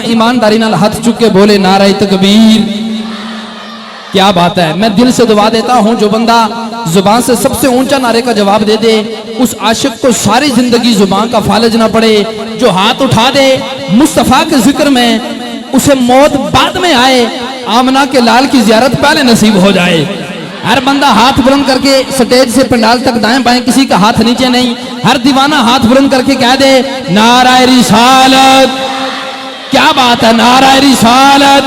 ईमानदारी नाल हाथ चुक के बोले नारे तकबीर। क्या बात है। मैं दिल से दुआ देता हूं जो बंदा जुबान से सबसे ऊंचा नारे का जवाब दे दे उस आशिक को सारी जिंदगी जुबान का फालज ना पड़े। जो हाथ उठा दे मुस्तफा के जिक्र में उसे मौत बाद में आए, आमना के लाल की जियारत पहले नसीब हो जाए। हर बंदा हाथ बुलंद करके स्टेज से पंडाल तक दाएं बाएं, किसी का हाथ नीचे नहीं। हर दीवाना हाथ बुलंद करके कह दे नाराए रिसालत। क्या बात है। नाराए रिसालत,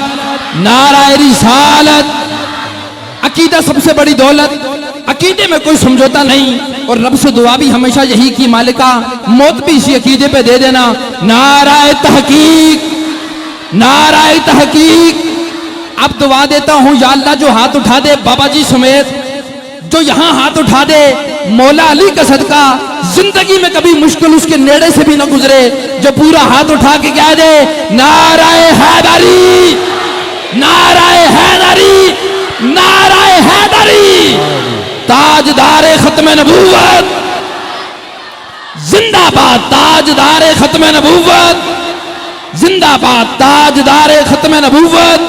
नाराए रिसालत। अकीदा सबसे बड़ी दौलत, अकीदे में कोई समझौता नहीं। और रब से दुआ भी हमेशा यही की मालिका मौत भी इसी अकीदे पे दे देना। नाराए तहकीक, नाराए तहकीक। अब दुआ देता हूं या अल्लाह जो हाथ उठा दे बाबा जी समेत, जो यहां हाथ उठा दे मौला अली का सदका जिंदगी में कभी मुश्किल उसके नेड़े से भी ना गुजरे, जो पूरा हाथ उठा के कह दे नाराए हैदरी, नाराए हैदरी, नाराए हैदरी। ताजदारे खत्म नबूवत जिंदाबाद, ताजदारे खत्म नबूवत जिंदाबाद, ताजदारे खत्म नबूवत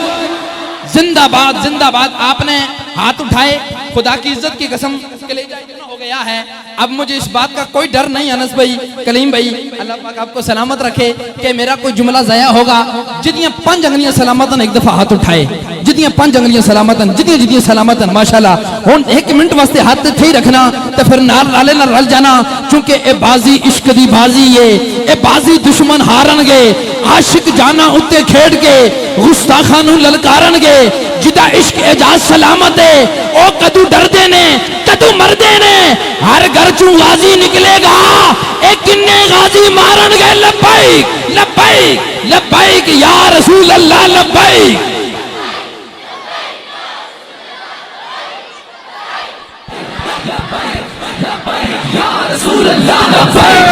जिंदाबाद, जिंदाबाद। आपने हाथ उठाए, खुदा की इज्जत की कसम कलेजा इतना हो गया है। अब मुझे इस बात का कोई डर नहीं। अनस भाई, कलीम भाई, अल्लाह पाक आपको सलामत रखे कि मेरा कोई जुमला ज़ाया होगा। जितनी 5 अंगलियां सलामतन एक दफा हाथ उठाए, जितनी 5 अंगलियां सलामतन, जितनी जितनी सलामतन माशाल्लाह। हुन 1 मिनट वास्ते हाथ थे ही रखना तो फिर नाल लाले ना रल जाना, क्योंकि ए बाजी इश्क दी बाजी है। ए बाजी दुश्मन हारन गए, आशिक जाना उत्ते खेड़ के गुस्ताखा नू ललकारन गए। जिदा इश्क एजाज सलामत है ओ कदू डरदे ने कदू मरदे ने। हर घर चू गाजी निकलेगा, ए किन्ने गाजी मारन गए। लब्बैक लब्बैक लब्बैक या रसूल अल्लाह लब्बैक। या रसूल अल्लाह लब्बैक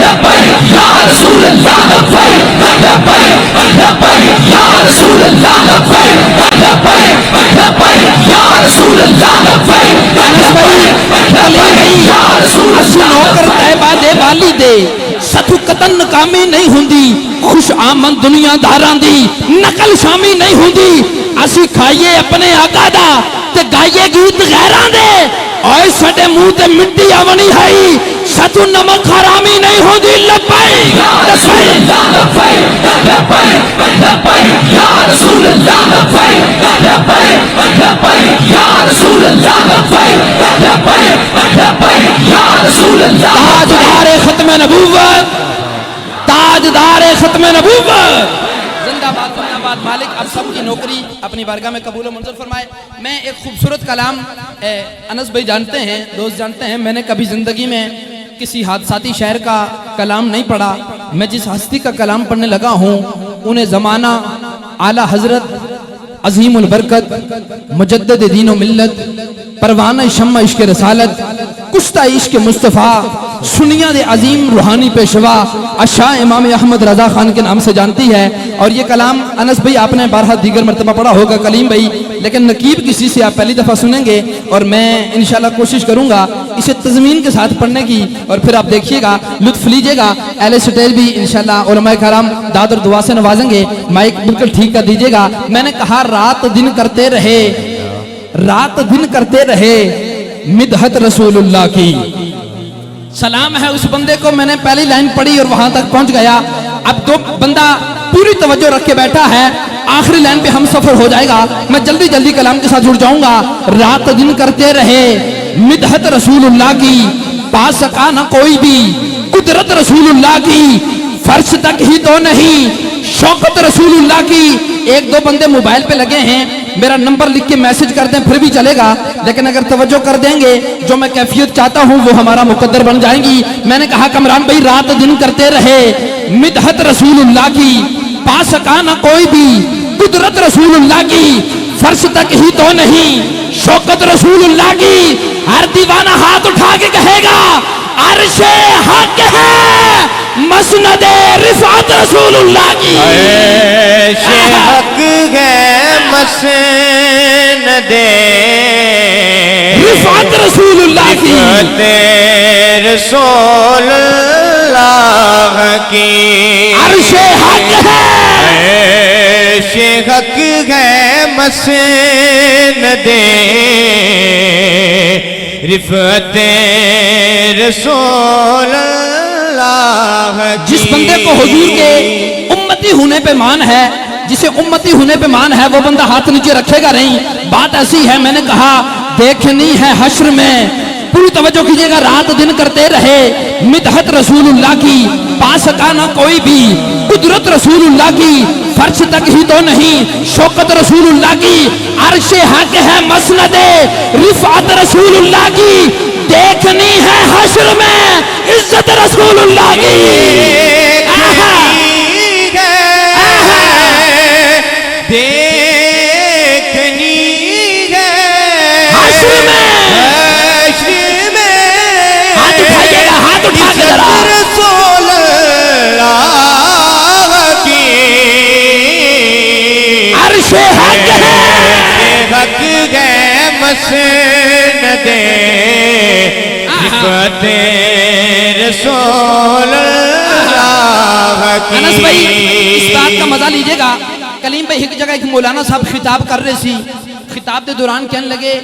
लब्बैक या रसूल अल्लाह लब्बैक लब्बैक लब्बैक या रसूल अल्लाह लब्बैक लब्बैक लब्बैक या रसूल अल्लाह लब्बैक लब्बैक या रसूल अल्लाह नौकर तैबा दे वाली दे सतु कतन नकामी नहीं हुंदी। खुश आमद दुनियादारां दी नकल शामी नहीं हुंदी। असी खाइए अपने आका दा ते गाइए गीत गैरां दे। ओए सटे मुंह ते मिट्टी आवनी है, सतु नमक हरामी नहीं होती। लब्बैक या रसूल अल्लाह लब्बैक लब्बैक लब्बैक या रसूल अल्लाह लब्बैक लब्बैक लब्बैक या रसूल अल्लाह लब्बैक लब्बैक लब्बैक या रसूल अल्लाह। ताजदारे खत्म नबूवत, ताजदारे खत्म नबूवत जिंदाबाद जिंदाबाद। मालिक अब सबकी नौकरी अपनी बारगाह में कबूल मंजूर फरमाए। मैं एक खूबसूरत कलाम, अनस भाई जानते हैं, दोस्त जानते हैं, मैंने कभी जिंदगी में किसी हादसाती शायर का कलाम नहीं पढ़ा। मैं जिस हस्ती का कलाम पढ़ने लगा हूँ उन्हें ज़माना आला हजरत अजीमुल बरकत मुजद्दिद दीन व मिल्लत परवाना शम्मा इश्क रसालत कुश्ता इश्क मुस्तफ़ा सुनिया दे अजीम रूहानी पेशवा अशाह इमाम अहमद रजा खान के नाम से जानती है। और ये कलाम अनस भाई आपने 12 दीगर मरतबा पढ़ा होगा कलीम भाई, लेकिन नकीब किसी से आप पहली दफ़ा सुनेंगे। और मैं इंशाल्लाह कोशिश करूंगा इसे तज़मीन के साथ पढ़ने की, और फिर आप देखिएगा, लुत्फ लीजिएगा। अहले स्टेज भी इंशाल्लाह उलमाए कराम दाद और दुआ से नवाजेंगे। माइक बिल्कुल ठीक कर दीजिएगा। मैंने कहा रात दिन करते रहे, रात दिन करते रहे मिदहत रसूलुल्लाह की। सलाम है उस बंदे को, मैंने पहली लाइन पढ़ी और वहां तक पहुंच गया। अब तो बंदा पूरी तवज्जो रख के बैठा है, आखिरी लाइन पे हम सफर हो जाएगा। मैं जल्दी जल्दी कलाम के साथ जुड़ जाऊंगा। रात दिन करते रहे मिदहत रसूलुल्लाह की, पा सका ना कोई भी कुदरत रसूलुल्लाह की। फर्श तक ही तो नहीं शौकत रसूलुल्लाह की। 1-2 बंदे मोबाइल पे लगे हैं, मेरा नंबर लिख के मैसेज कर दें फिर भी चलेगा, लेकिन अगर तवज्जो कर देंगे जो मैं कैफियत चाहता हूं वो हमारा मुकद्दर बन जाएंगी। मैंने कहा कमरान भाई रात दिन करते रहे मिदहत रसूलुल्लाह की, पा सका ना कोई भी कुदरत रसूलुल्लाह की। फर्श तक ही तो नहीं शौकत रसूलुल्लाह की। हर दीवाना हाथ उठा के कहेगा अर्शे हक है मसनदे रिफात रसूलुल्लाह की। अर्शे हक है मसनदे रिफात रसूलुल्लाह की। रसूलुल्लाह की। अर्शे हक है मसनदे रिफत रसूल अल्लाह की। जिस बंदे को हुजूर के उम्मती होने पे मान है, जिसे उम्मती होने पे मान है, वो बंदा हाथ नीचे रखेगा नहीं। बात ऐसी है, मैंने कहा देखनी है हश्र में, पूरी तवज्जो कीजिएगा, रात दिन करते रहे मिदहत रसूलुल्लाह की, पा सका ना कोई भी कुदरत रसूलुल्लाह की, फर्श तक ही तो नहीं शौकत रसूलुल्लाह की, अर्शे हक है मसनदे रिफात रसूलुल्लाह की, देखनी है हश्र में इज्जत रसूलुल्लाह की। देखनी है हश्र में हाथ उठाइएगा, हाथ उठा के जरा। रसूल अल्लाह की अर्शे हक हक है मसनदे रिफत रसूल अल्लाह की। अनस भाई इस बात का मजा लीजिएगा, कलीम भाई एक जगह एक मौलाना साहब खिताब कर रहे सी, खिताब के दौरान कहने लगे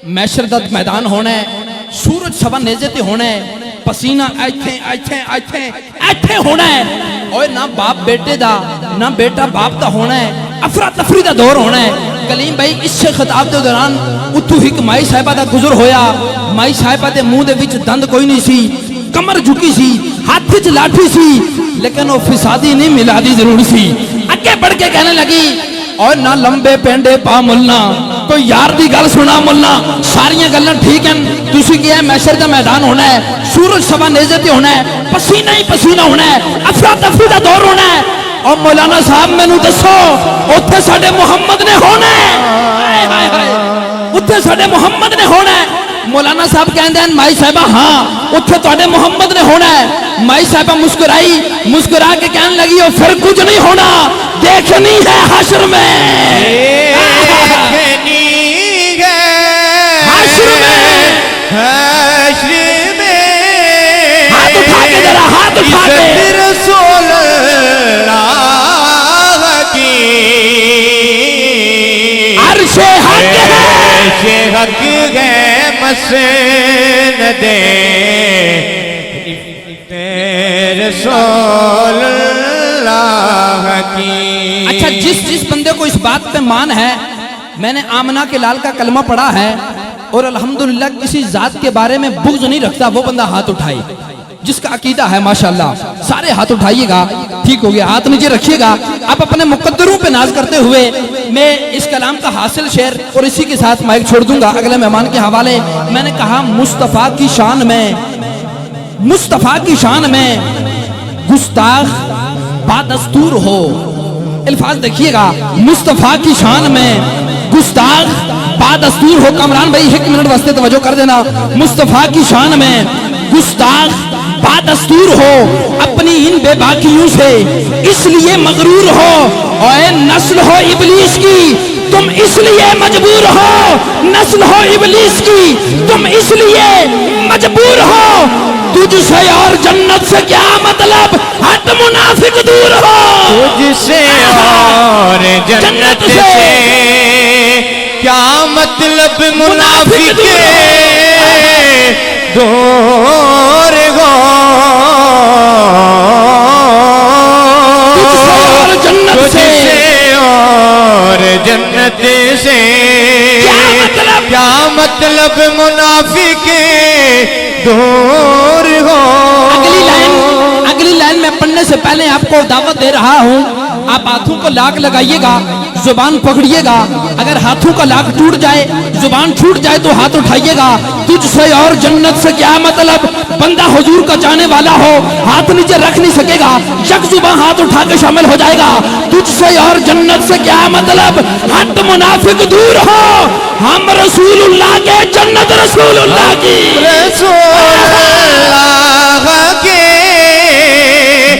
मैशर दा मैदान होना है, सूरज सवा नेजे ते होना है, पसीना इथे इथे इथे इथे होना है, और ना बाप बेटे दा ना बेटा बाप दा होना है, अफरा तफरी दा दौर होना है। कलीम भाई इस खिताब के दौरान उतू एक माई साहिबा दा गुजर होया, माई साहिबा दे मुंह दे विच दंद कोई नहीं सी, कमर झुकी सी, हाथ च लाठी सी, लेकिन वो फिसादी नहीं मिलादी जरूर सी। अगे बढ़ के कहने लगी और ना लंबे पेंडे पा मुलना, कोई यार दी गल सुना मुलना, सारियां गल्लां ठीक हैं, तुसी क्या मैशर दा मैदान होना है, सूरज सवा नेजे ते होना है, पसीना ही पसीना होना है, अफरा तफरी दा दौर होना है, और मौलाना साहब मैनू दसो उत्थे साडे मुहम्मद ने होना है, हाय हाय हाय उत्थे साडे मुहम्मद ने होना है। मौलाना साहब कहते हैं माई साहिबा हाँ उत्थे तुहाडे मुहम्मद ने होना है। माई साहिबा मुस्कुराई, मुस्कुरा के कहने लगी और फिर कुछ नहीं होना, देखनी है हश्र में, देखनी है हश्र में, हश्र में हाथ उठा के जरा, हाथ उठा के रसूल अल्लाह की अर्शे हक है, अर्शे हक है मसनदे रसूल अल्लाह की। अच्छा जिस बंदे को इस बात पे मान है, मैंने आमना के लाल का कलमा पढ़ा है और अल्हम्दुलिल्लाह किसी जात के बारे में बुग़्ज़ नहीं रखता, वो बंदा हाथ उठाए जिसका अकीदा है माशाल्लाह, सारे हाथ उठाइएगा, ठीक हो गया, हाथ नीचे रखिएगा। अब अपने मुकद्दरों पे नाज करते हुए मैं इस कलाम का हासिल शेर और इसी के साथ माइक छोड़ दूंगा अगले मेहमान के हवाले। मैंने कहा मुस्तफ़ा की शान में, मुस्तफ़ा की शान में गुस्ताख बादस्तूर हो, अल्फाज देखिएगा, मुस्तफ़ा की शान में गुस्ताख बादस्तूर हो। कमरान भाई 1 मिनट वास्ते तवज्जो कर देना, मुस्तफ़ा की शान में गुस्ताख बादस्तूर हो, अपनी इन बेबाकियों से इसलिए मगरूर हो, और नस्ल हो इबलीस की तुम इसलिए मजबूर हो, नस्ल हो इबलीस की तुम इसलिए मजबूर हो, तुझसे और जन्नत से क्या मतलब, हट मुनाफिक दूर हो, तुझसे और जन्नत से क्या मतलब, मुनाफिक दूर हो, तुझसे और जन्नत से और जन्नत से क्या मतलब, मुनाफिक दूर हो। अगली लाइन में पढ़ने से पहले आपको दावत दे रहा हूँ, आप हाथों को लाक लगाइएगा, जुबान पकड़िएगा, अगर हाथों का लाक टूट जाए, जुबान छूट जाए तो हाथ उठाइएगा। तुझसे और जन्नत से क्या मतलब, बंदा हुजूर का जाने वाला हो हाथ नीचे रख नहीं सकेगा, यक जुबान हाथ उठा के शामिल हो जाएगा। तुझसे और जन्नत से क्या मतलब, हट मुनाफिक दूर हो, हम रसूलुल्लाह के जन्नत रसूलुल्लाह की, रसूलुल्लाह के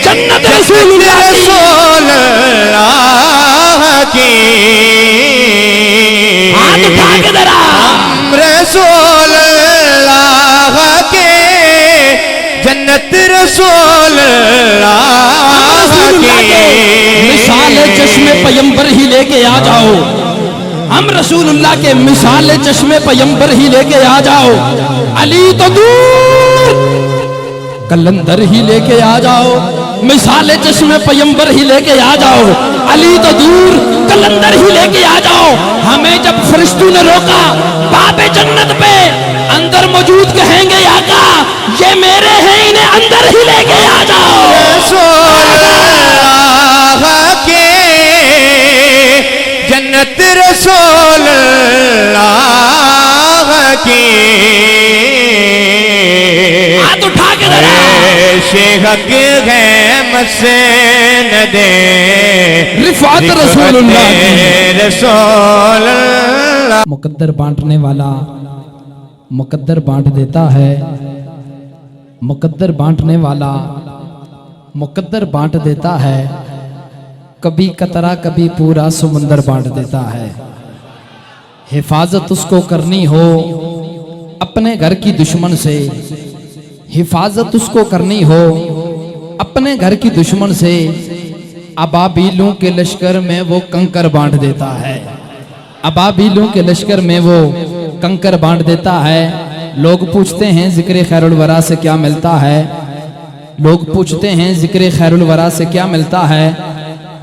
जन्नत रसूलुल्लाह की, हाथ उठा के जरा, रसूलुल्लाह के जन्नत रसूलुल्लाह के मिसाल चश्मे पैगंबर ही लेके आ जाओ, हम रसूलुल्लाह के मिसाल चश्मे पैगंबर ही लेके आ जाओ, अली तो दूर कलंदर ही लेके आ जाओ, मिसाल चश्मे पैगंबर ही लेके आ जाओ, अली तो दूर कलंदर ही लेके आ जाओ। हमें जब फरिश्तों ने रोका बाबे जन्नत पे, अंदर मौजूद कहेंगे आका ये मेरे हैं, इन्हें अंदर ही लेके आ जाओ। रसूलुल्लाह के जन्नत रसूलुल्लाह की हाथ उठा के जरा शेहक है मसन दे रिफात रसूलुल्लाह की। रसूलुल्लाह मुकद्दर बांटने वाला मुकद्दर बांट देता है, मुकद्दर बांटने वाला मुकद्दर बांट देता है, कभी कतरा कभी पूरा समुंदर बांट देता है। हिफाजत उसको करनी हो अपने घर की दुश्मन से, हिफाजत उसको करनी हो अपने घर की दुश्मन से, अबाबीलों के लश्कर में वो कंकर बांट देता है, अबाबीलों के लश्कर में वो कंकर बांट देता है। लोग पूछते हैं जिक्र खैरुल वरा से क्या मिलता है, लोग पूछते हैं जिक्र खैरुल वरा से क्या मिलता है।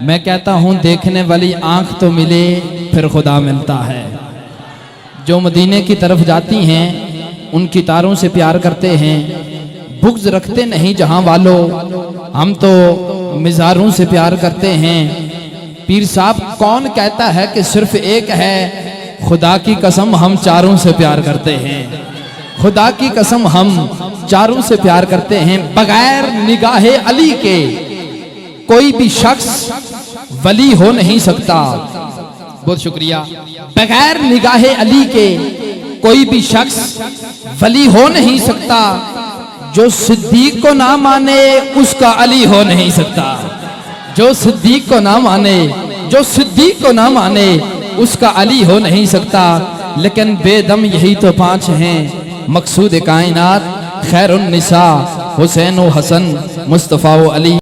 मैं कहता हूँ देखने वाली आंख तो मिले फिर खुदा मिलता है। जो मदीने की तरफ जाती हैं उनकी तारों से प्यार करते हैं, बुग़्ज़ रखते नहीं जहां वालों, हम तो मिज़ारों से प्यार करते हैं। पीर साहब कौन कहता है कि सिर्फ एक है, खुदा की कसम हम चारों से प्यार करते हैं, खुदा की कसम हम चारों से प्यार करते हैं। बगैर निगाहे अली के कोई भी शख्स वली हो नहीं सकता। बहुत शुक्रिया। बगैर निगाहे अली के कोई भी शख्स वली हो नहीं सकता। जो सिद्दीक को ना माने उसका अली हो नहीं सकता, जो सिद्दीक को ना माने, जो सिद्दीक को ना माने उसका अली हो नहीं सकता। लेकिन बेदम यही तो पांच हैं, मकसूद कायनात खैरुन निसा, हुसैन व हसन, मुस्तफ़ा व अली।